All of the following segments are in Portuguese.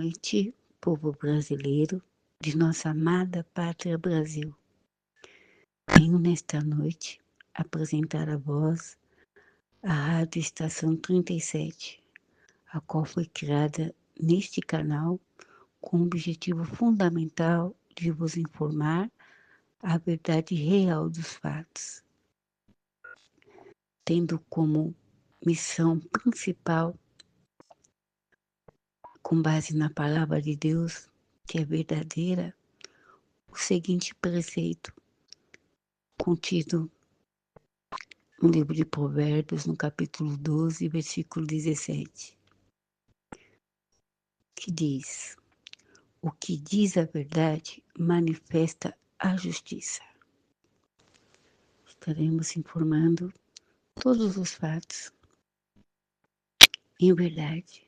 noite, povo brasileiro, de nossa amada pátria Brasil. Venho nesta noite apresentar a vós a Rádio Estação 37, a qual foi criada neste canal com o objetivo fundamental de vos informar a verdade real dos fatos, tendo como missão principal, com base na palavra de Deus, que é verdadeira, o seguinte preceito, contido no livro de Provérbios, no capítulo 12, versículo 17, que diz: o que diz a verdade manifesta a justiça. Estaremos informando todos os fatos, em verdade,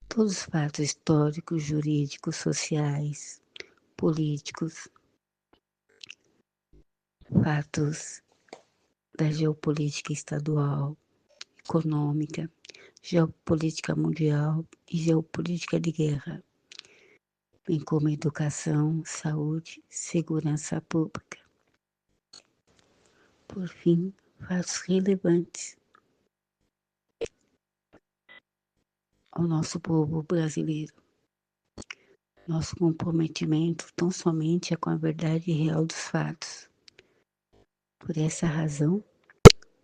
todos os fatos históricos, jurídicos, sociais, políticos, fatos da geopolítica estadual, econômica, geopolítica mundial e geopolítica de guerra, bem como educação, saúde, segurança pública. Por fim, fatos relevantes ao nosso povo brasileiro. Nosso comprometimento tão somente é com a verdade real dos fatos. Por essa razão,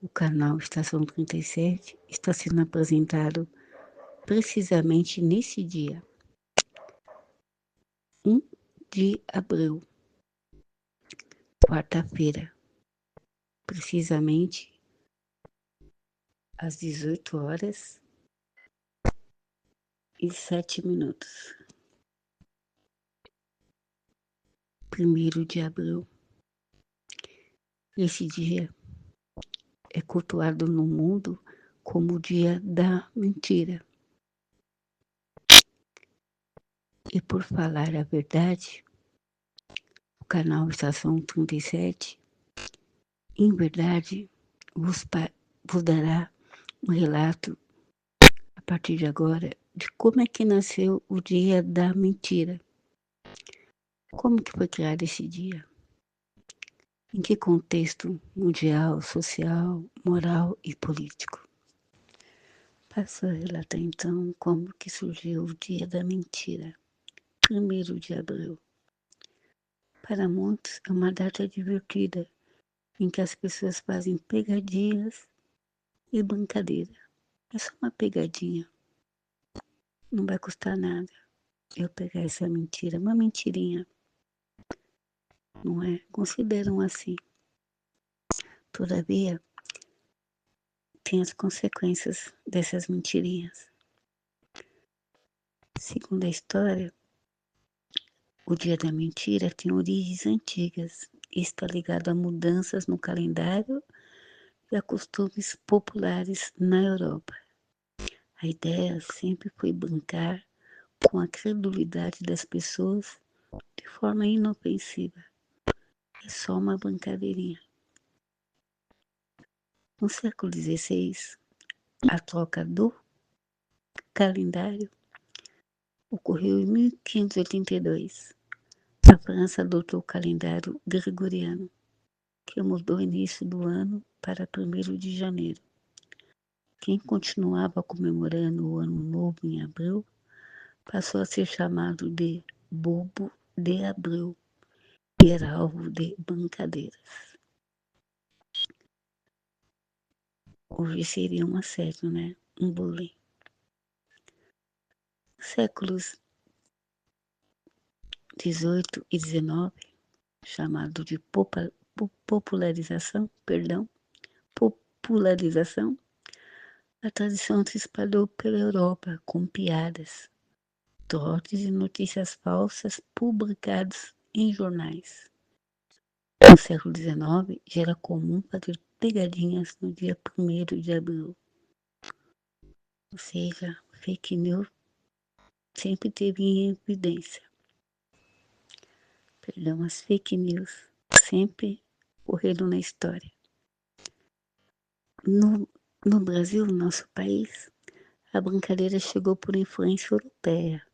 o canal Estação 37 está sendo apresentado precisamente nesse dia, 1 de abril, quarta-feira, precisamente às 18h07. 1º de abril. Esse dia é cultuado no mundo como o dia da mentira. E por falar a verdade, o canal Estação 37, em verdade, vos dará um relato, a partir de agora, de como é que nasceu o dia da mentira. Como que foi criado esse dia? Em que contexto mundial, social, moral e político? Passo a relatar então como que surgiu o dia da mentira, 1º de abril. Para muitos é uma data divertida, em que as pessoas fazem pegadinhas e brincadeira. É só uma pegadinha, não vai custar nada eu pegar essa mentira, uma mentirinha, não é? Consideram assim. Todavia, tem as consequências dessas mentirinhas. Segundo a história, o dia da mentira tem origens antigas e está ligado a mudanças no calendário e a costumes populares na Europa. A ideia sempre foi brincar com a credulidade das pessoas de forma inofensiva. É só uma brincadeirinha. No século XVI, a troca do calendário ocorreu em 1582. A França adotou o calendário gregoriano, que mudou o início do ano para 1º de janeiro. Quem continuava comemorando o Ano Novo em abril passou a ser chamado de Bobo de Abril e era alvo de brincadeiras. Hoje seria um assédio, né? Um bullying. Séculos 18 e 19, chamado de popularização, a tradição se espalhou pela Europa com piadas, trotes e notícias falsas publicadas em jornais. No século XIX, já era comum fazer pegadinhas no dia 1º de abril. Ou seja, fake news sempre teve em evidência. As fake news sempre ocorreram na história. No Brasil, nosso país, A brincadeira chegou por influência europeia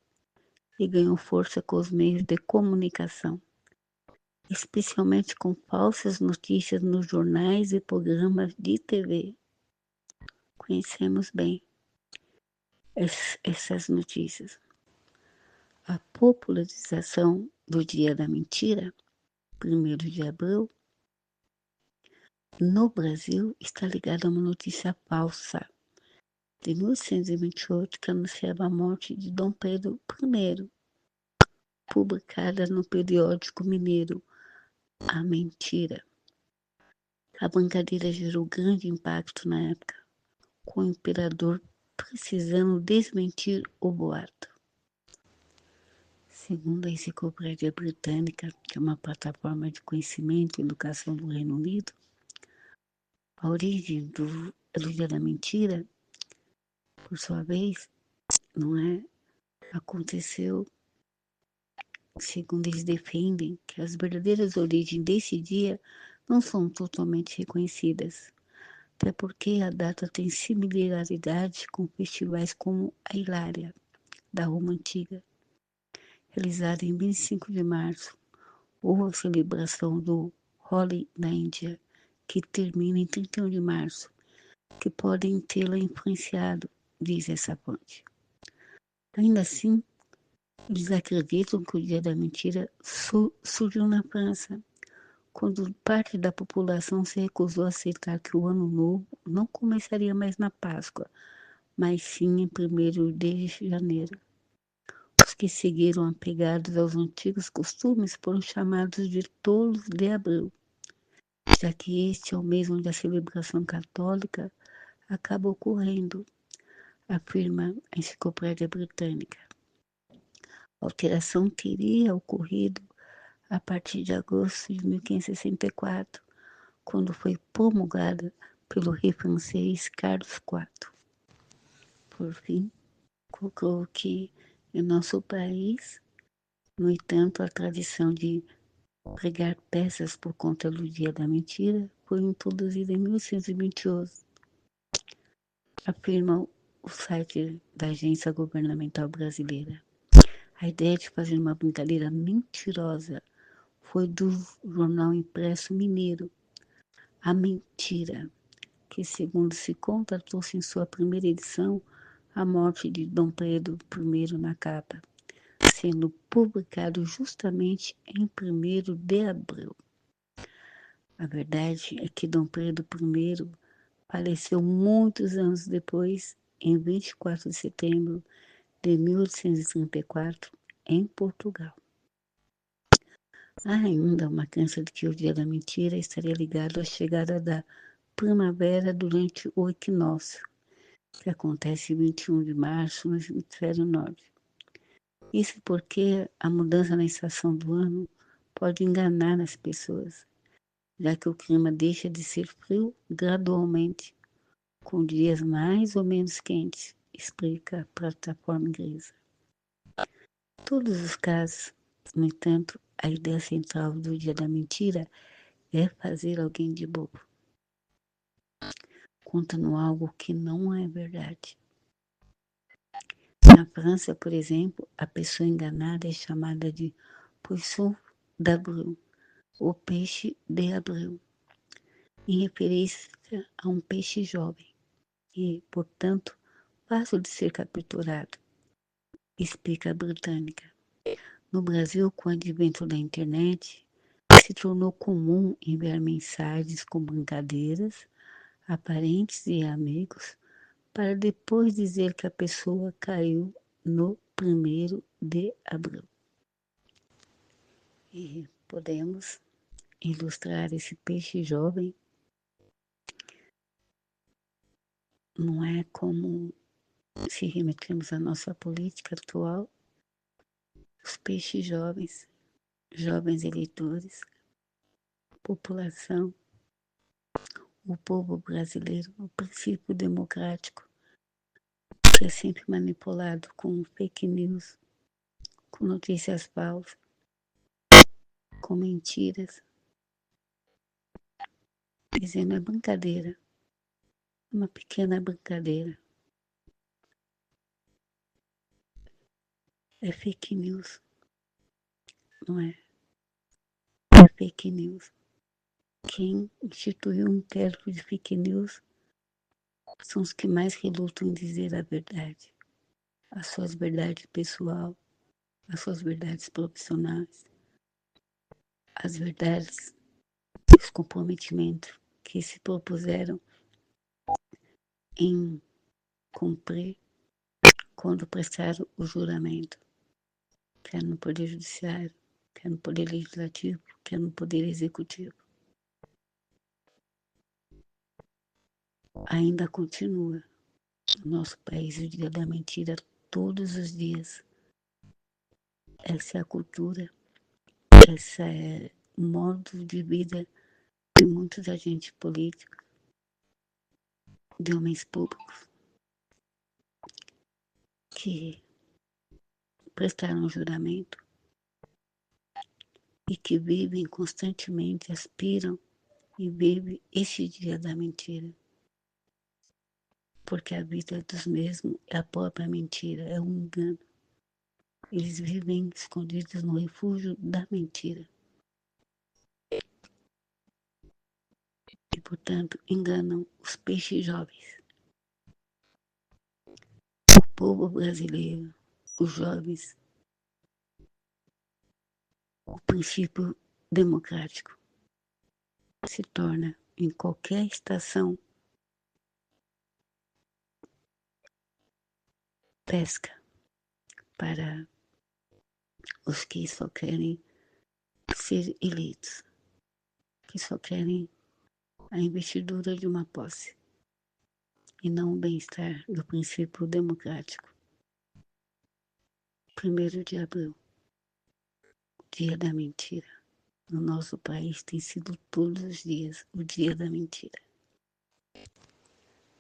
e ganhou força com os meios de comunicação, especialmente com falsas notícias nos jornais e programas de TV. Conhecemos bem essas notícias. A popularização do Dia da Mentira, 1º de abril, no Brasil está ligada a uma notícia falsa de 1828 que anunciava a morte de Dom Pedro I, publicada no periódico mineiro A Mentira. A brincadeira gerou grande impacto na época, com o imperador precisando desmentir o boato. Segundo a Enciclopédia Britânica, que é uma plataforma de conhecimento e educação do Reino Unido, a origem do Dia da Mentira, por sua vez, aconteceu, segundo eles defendem, que as verdadeiras origens desse dia não são totalmente reconhecidas, até porque a data tem similaridade com festivais como a Hilária, da Roma Antiga, realizada em 25 de março, ou a celebração do Holi na Índia, que termina em 31 de março, que podem tê-la influenciado, diz essa fonte. Ainda assim, eles acreditam que o Dia da Mentira surgiu na França, quando parte da população se recusou a aceitar que o Ano Novo não começaria mais na Páscoa, mas sim em 1º de janeiro. Os que seguiram apegados aos antigos costumes foram chamados de tolos de abril, já que este é o mês onde a celebração católica acaba ocorrendo, afirma a Enciclopédia Britânica. A alteração teria ocorrido a partir de agosto de 1564, quando foi promulgada pelo rei francês Carlos IV. Por fim, colocou que em nosso país, no entanto, a tradição de pregar peças por conta do Dia da Mentira foi introduzida em 1828, afirma o site da Agência Governamental Brasileira. A ideia de fazer uma brincadeira mentirosa foi do jornal impresso mineiro, A Mentira, que, segundo se conta, trouxe em sua primeira edição a morte de Dom Pedro I na capa, sendo publicado justamente em 1º de abril. A verdade é que Dom Pedro I faleceu muitos anos depois, em 24 de setembro de 1834, em Portugal. Há ainda uma crença de que o Dia da Mentira estaria ligado à chegada da primavera durante o equinócio, que acontece em 21 de março no hemisfério norte. Isso porque a mudança na estação do ano pode enganar as pessoas, já que o clima deixa de ser frio gradualmente, com dias mais ou menos quentes, explica a plataforma inglesa. Em todos os casos, no entanto, a ideia central do Dia da Mentira é fazer alguém de bobo, contando algo que não é verdade. Na França, por exemplo, a pessoa enganada é chamada de poisson d'avril, ou peixe de abril, em referência a um peixe jovem e, portanto, fácil de ser capturado, explica a britânica. No Brasil, com o advento da internet, se tornou comum enviar mensagens com brincadeiras a parentes e amigos para depois dizer que a pessoa caiu no 1º de abril. E podemos ilustrar esse peixe jovem, não é como se remetemos à nossa política atual, os peixes jovens, jovens eleitores, população, o povo brasileiro, o princípio democrático, que é sempre manipulado com fake news, com notícias falsas, com mentiras, dizendo é brincadeira, uma pequena brincadeira. É fake news, não é? É fake news. Quem instituiu um inquérito de fake news são os que mais relutam em dizer a verdade. As suas verdades pessoal, as suas verdades profissionais, as verdades e os comprometimentos que se propuseram em cumprir quando prestaram o juramento, quer no Poder Judiciário, quer no Poder Legislativo, quer no Poder Executivo. Ainda continua no nosso país o dia da mentira todos os dias. Essa é a cultura, esse é o modo de vida de muitos agentes políticos, de homens públicos, que prestaram juramento e que vivem constantemente, aspiram e vivem este dia da mentira. Porque a vida dos mesmos é a própria mentira, é um engano. Eles vivem escondidos no refúgio da mentira. E, portanto, enganam os peixes jovens. O povo brasileiro, os jovens, o princípio democrático se torna, em qualquer estação, pesca para os que só querem ser eleitos, que só querem a investidura de uma posse e não o bem-estar do princípio democrático. 1º de abril, dia da mentira. No nosso país tem sido todos os dias o dia da mentira.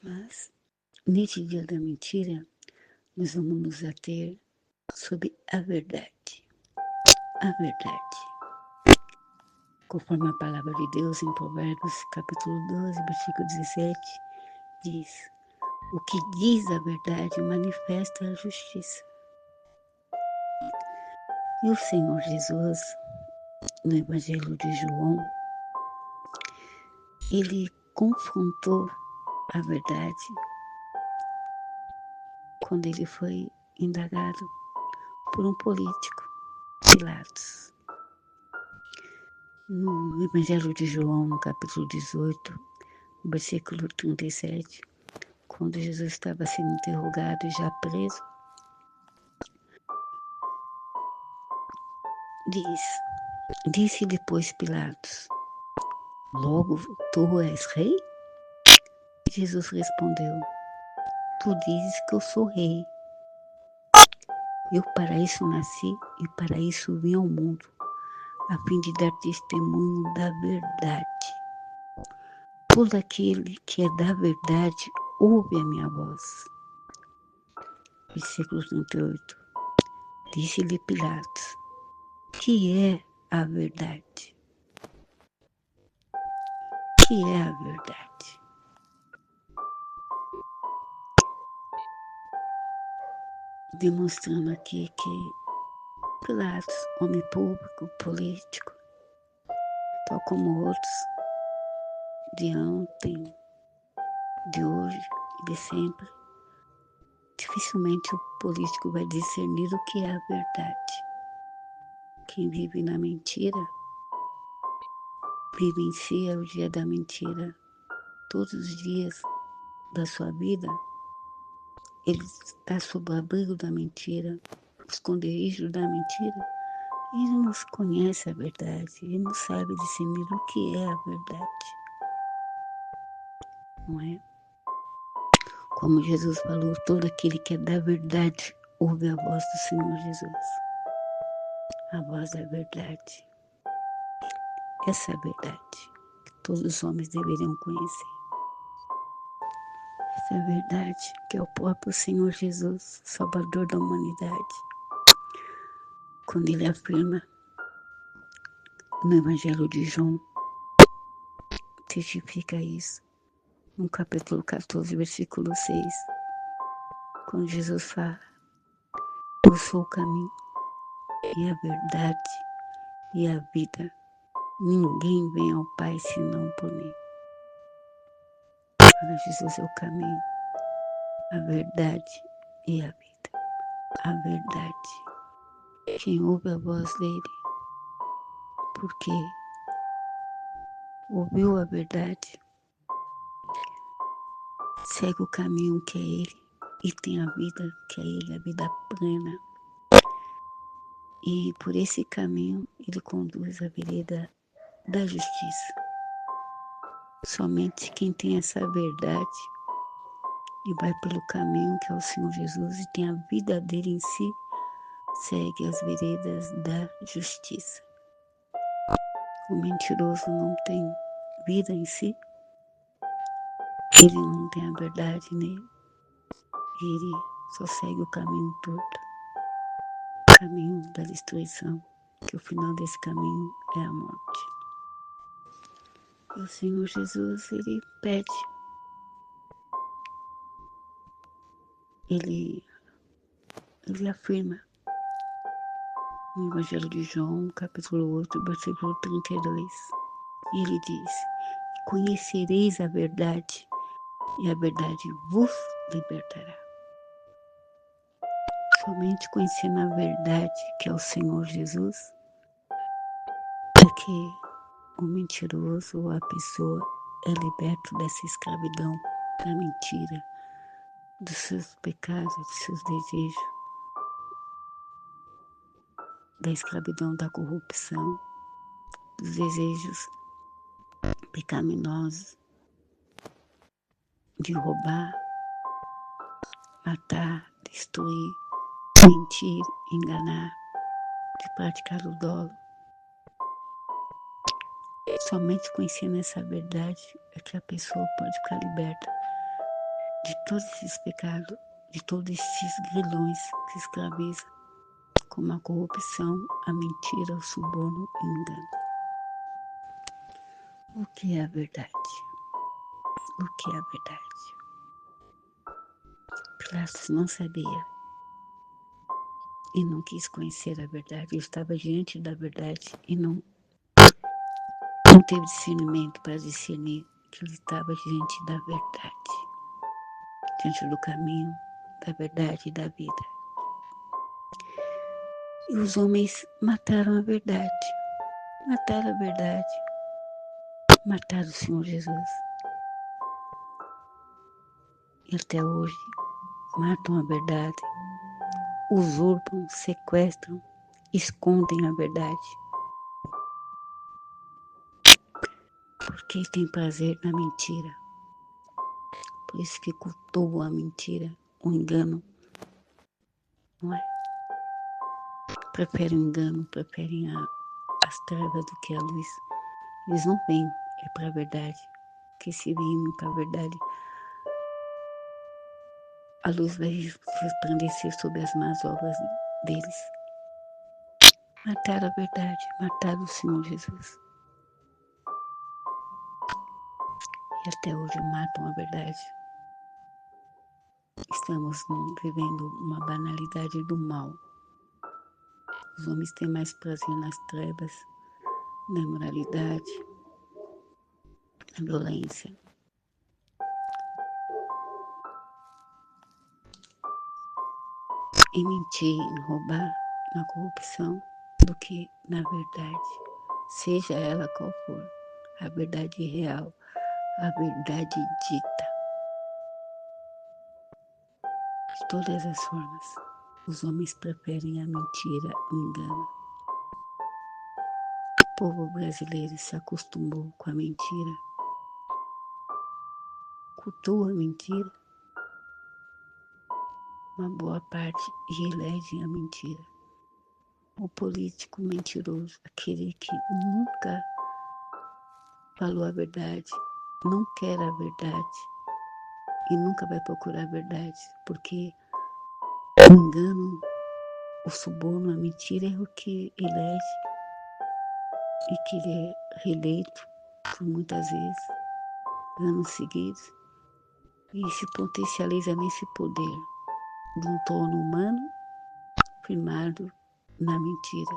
Mas, nesse dia da mentira, nós vamos nos ater sobre a verdade. A verdade. Conforme a palavra de Deus em Provérbios, capítulo 12, versículo 17, diz: o que diz a verdade manifesta a justiça. E o Senhor Jesus, no Evangelho de João, ele confrontou a verdade quando ele foi indagado por um político, Pilatos. No Evangelho de João, no capítulo 18, versículo 37, quando Jesus estava sendo interrogado e já preso, disse depois Pilatos: logo tu és rei? Jesus respondeu: tu dizes que eu sou rei. Eu para isso nasci e para isso vim ao mundo, a fim de dar testemunho da verdade. Todo aquele que é da verdade ouve a minha voz. Versículo 38. Disse-lhe Pilatos: que é a verdade? Que é a verdade? Demonstrando aqui que Pilatos, homem público, político, tal como outros, de ontem, de hoje e de sempre, dificilmente o político vai discernir o que é a verdade. Quem vive na mentira, vivencia o dia da mentira. Todos os dias da sua vida, ele está sob o abrigo da mentira, o esconderijo da mentira. Ele não conhece a verdade, ele não sabe discernir o que é a verdade. Não é? Como Jesus falou, todo aquele que é da verdade ouve a voz do Senhor Jesus. A voz da verdade. Essa é a verdade que todos os homens deveriam conhecer. Essa é a verdade que é o próprio Senhor Jesus, Salvador da humanidade. Quando ele afirma no Evangelho de João, testifica isso, no capítulo 14, versículo 6, quando Jesus fala: Eu sou o caminho e a verdade e a vida. Ninguém vem ao Pai senão por mim. Para Jesus é o caminho, a verdade e a vida. A verdade. Quem ouve a voz dele, porque ouviu a verdade, segue o caminho que é ele e tem a vida que é ele, a vida plena. E por esse caminho ele conduz a vereda da justiça. Somente quem tem essa verdade e vai pelo caminho que é o Senhor Jesus e tem a vida dele em si, segue as veredas da justiça. O mentiroso não tem vida em si, ele não tem a verdade nele, ele só segue o caminho torto, o caminho da destruição, que o final desse caminho é a morte. E o Senhor Jesus, ele pede, ele afirma no Evangelho de João, capítulo 8, versículo 32, e ele diz: conhecereis a verdade, e a verdade vos libertará. Somente conhecendo a verdade, que é o Senhor Jesus, é que o mentiroso ou a pessoa é liberto dessa escravidão, da mentira, dos seus pecados, dos seus desejos, da escravidão da corrupção, dos desejos pecaminosos, de roubar, matar, destruir, mentir, enganar, de praticar o dolo. Somente conhecendo essa verdade é que a pessoa pode ficar liberta de todos esses pecados, de todos esses grilhões que escravizam, como a corrupção, a mentira, o suborno e o engano. O que é a verdade? O que é a verdade? Pilatos não sabia e não quis conhecer a verdade. Ele estava diante da verdade e não teve discernimento para discernir que ele estava diante da verdade, diante do caminho, da verdade e da vida. E os homens mataram a verdade, mataram a verdade, mataram o Senhor Jesus. E até hoje matam a verdade, usurpam, sequestram, escondem a verdade. Porque tem prazer na mentira. Por isso que cultuam a mentira, o engano. Não é? Preferem o engano, preferem as trevas do que a luz. Eles não vêm para a verdade. Porque se virem para a verdade, a luz vai resplandecer sobre as más obras deles. Mataram a verdade, mataram o Senhor Jesus. E até hoje matam a verdade. Estamos vivendo uma banalidade do mal. Os homens têm mais prazer nas trevas, na imoralidade, na violência. Em mentir, em roubar, na corrupção, do que na verdade. Seja ela qual for, a verdade real, a verdade dita. De todas as formas, os homens preferem a mentira, o engano. O povo brasileiro se acostumou com a mentira, cultua a mentira, uma boa parte e elegem a mentira. O político mentiroso, aquele que nunca falou a verdade, não quer a verdade e nunca vai procurar a verdade, porque o engano, o suborno, a mentira é o que elege e que ele é reeleito por muitas vezes, anos seguidos, e se potencializa nesse poder de um trono humano firmado na mentira.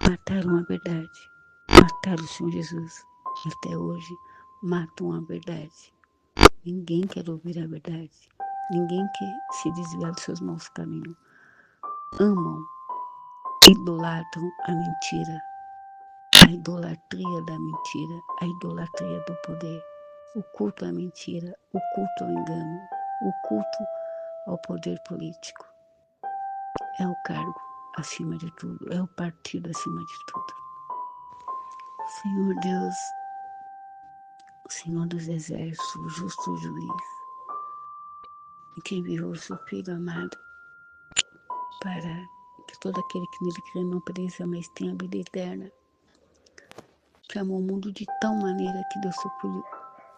Mataram a verdade, mataram o Senhor Jesus. Até hoje matam a verdade. Ninguém quer ouvir a verdade. Ninguém quer se desviar dos seus maus caminhos. Amam, idolatram a mentira. A idolatria da mentira, a idolatria do poder. O culto à mentira, o culto ao engano, o culto ao poder político. É o cargo acima de tudo, é o partido acima de tudo. Senhor Deus, o Senhor dos Exércitos, o justo juiz, que enviou o seu Filho amado para que todo aquele que nele crê não pereça, mas tenha a vida eterna, que amou o mundo de tal maneira que deu seu Filho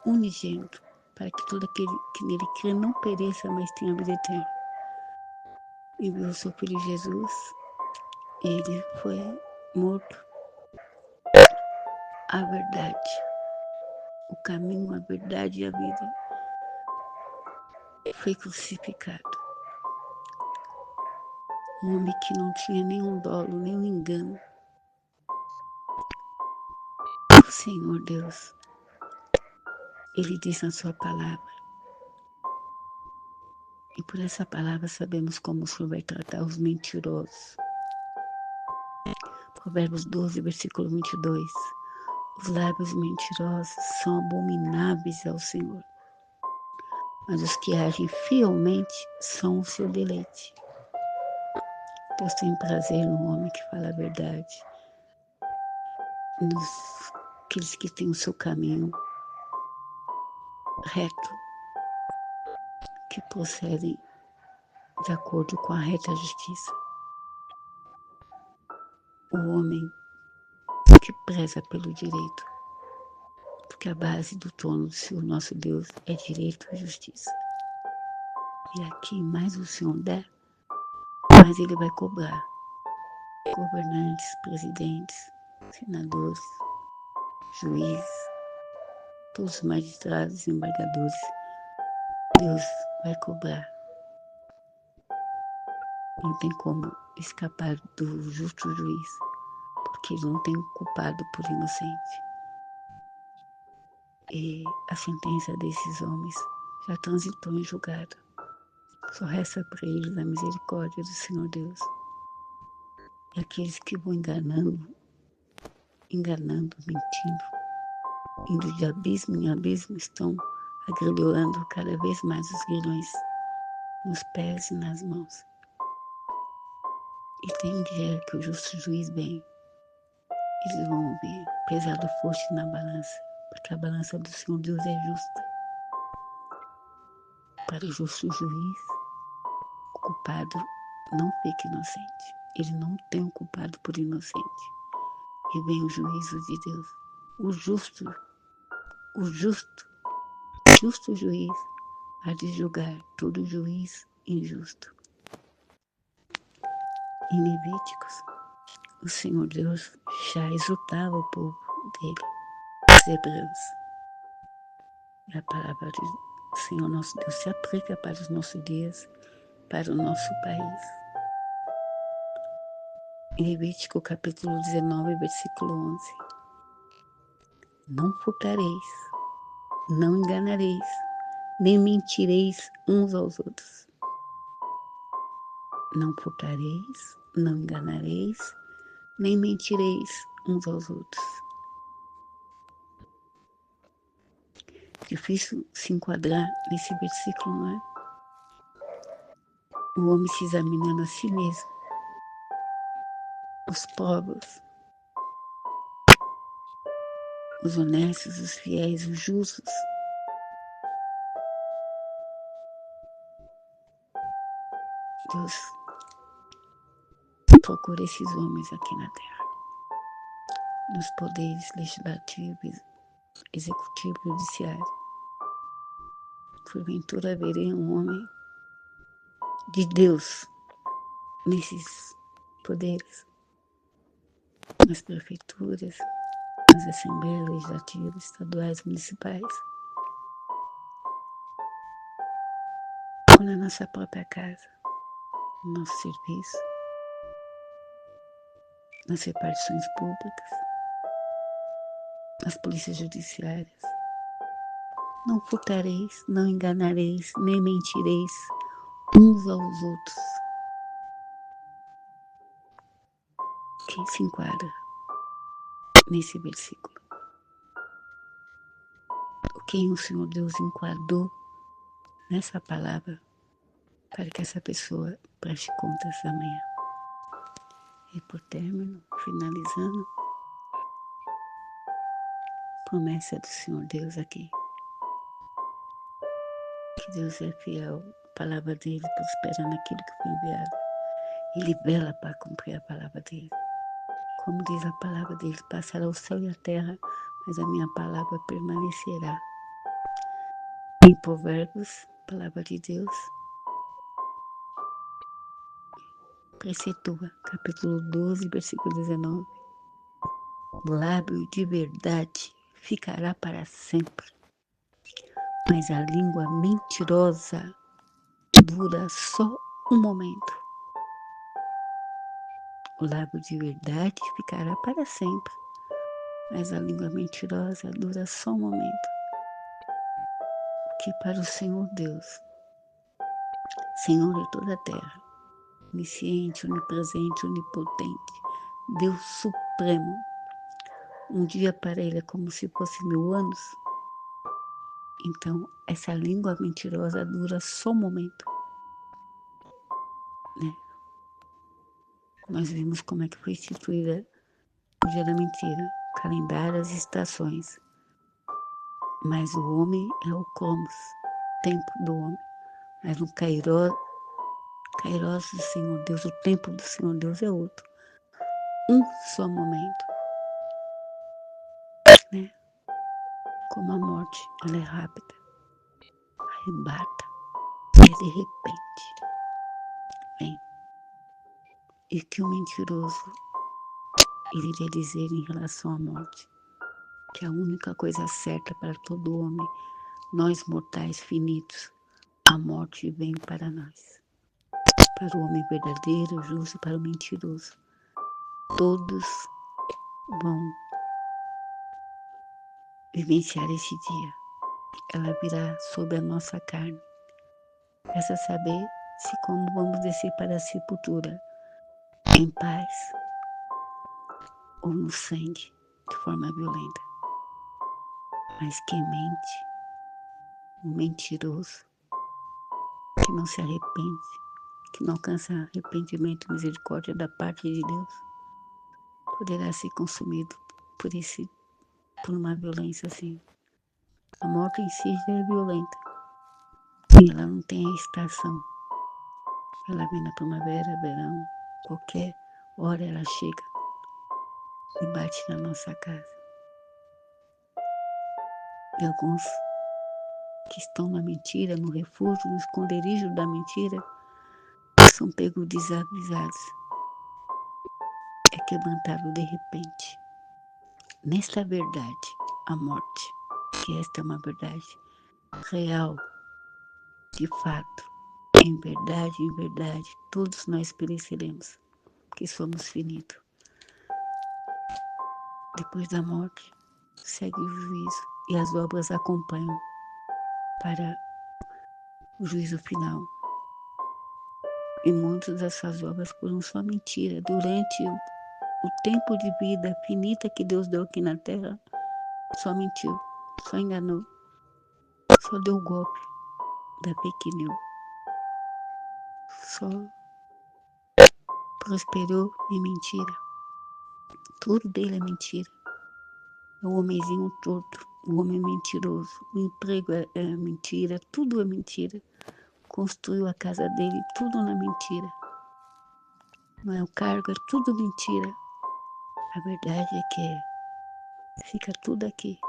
unigênito, para que todo aquele que nele crê não pereça, mas tenha a vida eterna. Enviou o seu Filho Jesus, ele foi morto, a verdade, o caminho, a verdade e a vida, foi crucificado. Um homem que não tinha nenhum dolo, nenhum engano. O Senhor Deus, ele diz na sua palavra, e por essa palavra sabemos como o Senhor vai tratar os mentirosos. Provérbios 12, versículo 22. Os lábios mentirosos são abomináveis ao Senhor, mas os que agem fielmente são o seu deleite. Deus tem prazer no homem que fala a verdade, nos aqueles que têm o seu caminho reto, que procedem de acordo com a reta justiça. O homem que preza pelo direito, porque a base do trono do Senhor nosso Deus é direito e justiça. E aqui mais o Senhor der, mais ele vai cobrar. Governantes, presidentes, senadores, juízes, todos os magistrados e embargadores, Deus vai cobrar. Não tem como escapar do justo juiz, porque ele não tem culpado por inocente. E a sentença desses homens já transitou em julgado. Só resta para eles a misericórdia do Senhor Deus. E aqueles que vão enganando, mentindo, indo de abismo em abismo, estão agrilhoando cada vez mais os grilhões nos pés e nas mãos. E tem um dia que o justo juiz vem, eles vão ouvir pesado foste na balança, porque a balança do Senhor Deus é justa. Para o justo juiz, o culpado não fica inocente. Ele não tem o culpado por inocente. E vem o juízo de Deus. O justo juiz há de julgar todo juiz injusto. Em Levíticos, o Senhor Deus já exultava o povo dele, os hebreus. E a palavra do Senhor nosso Deus se aplica para os nossos dias, para o nosso país. Em Levítico capítulo 19, versículo 11. Não furtareis, não enganareis, nem mentireis uns aos outros. Não furtareis, não enganareis, nem mentireis uns aos outros. Difícil se enquadrar nesse versículo, não é? O homem se examinando a si mesmo. Os pobres, os honestos, os fiéis, os justos. Deus procura esses homens aqui na terra, nos poderes legislativo, executivo e judiciário. Porventura haverá um homem de Deus nesses poderes, nas prefeituras, nas assembleias legislativas, estaduais, municipais. na nossa própria casa, no nosso serviço, nas repartições públicas, nas polícias judiciárias. Não furtareis, não enganareis, nem mentireis uns aos outros. Quem se enquadra nesse versículo? Quem o Senhor Deus enquadrou nessa palavra para que essa pessoa preste contas amanhã? E por término, finalizando, promessa do Senhor Deus aqui. Que Deus é fiel, a palavra dele prospera naquilo que foi enviado. Ele vela para cumprir a palavra dele. Como diz a palavra dele, passará o céu e a terra, mas a minha palavra permanecerá. Em Provérbios, palavra de Deus, precetua, capítulo 12, versículo 19. O lábio de verdade ficará para sempre, mas a língua mentirosa dura só um momento. O lábio de verdade ficará para sempre, mas a língua mentirosa dura só um momento. Que para o Senhor Deus, Senhor de toda a terra, onisciente, onipresente, onipotente, Deus supremo, um dia para ele é como se fosse 1000 anos. Então, essa língua mentirosa dura só um momento, né? Nós vimos como é que foi instituída o dia da mentira, o calendário, as estações. Mas o homem é o Cronos, tempo do homem. Mas o Kairos do Senhor Deus, o tempo do Senhor Deus é outro. Um só momento, né? Como a morte, ela é rápida, arrebata, é de repente, vem. E que o mentiroso iria dizer em relação à morte, que a única coisa certa para todo homem, nós mortais finitos, a morte vem para nós. Para o homem verdadeiro, justo e para o mentiroso. Todos vão vivenciar esse dia. Ela virá sobre a nossa carne. Resta saber se como vamos descer para a sepultura, em paz ou no sangue, de forma violenta. Mas quem mente, o mentiroso, que não se arrepende, que não alcança arrependimento e misericórdia da parte de Deus, poderá ser consumido por uma violência assim. A morte em si já é violenta. E ela não tem a estação. Ela vem na primavera, verão, qualquer hora ela chega e bate na nossa casa. E alguns que estão na mentira, no refúgio, no esconderijo da mentira, são pegos desavisados. É quebrantado de repente. Nesta verdade, a morte, que esta é uma verdade real, de fato, em verdade, todos nós pereceremos, porque somos finitos. Depois da morte, segue o juízo e as obras acompanham para o juízo final. E muitas dessas obras foram só mentira. Durante o tempo de vida finita que Deus deu aqui na terra, só mentiu, só enganou, só deu golpe da fake news, só prosperou em mentira. Tudo dele é mentira. É o homenzinho torto, o homem mentiroso. O emprego é mentira, tudo é mentira. Construiu a casa dele, tudo na mentira. Não é o cargo, é tudo mentira. A verdade é que fica tudo aqui,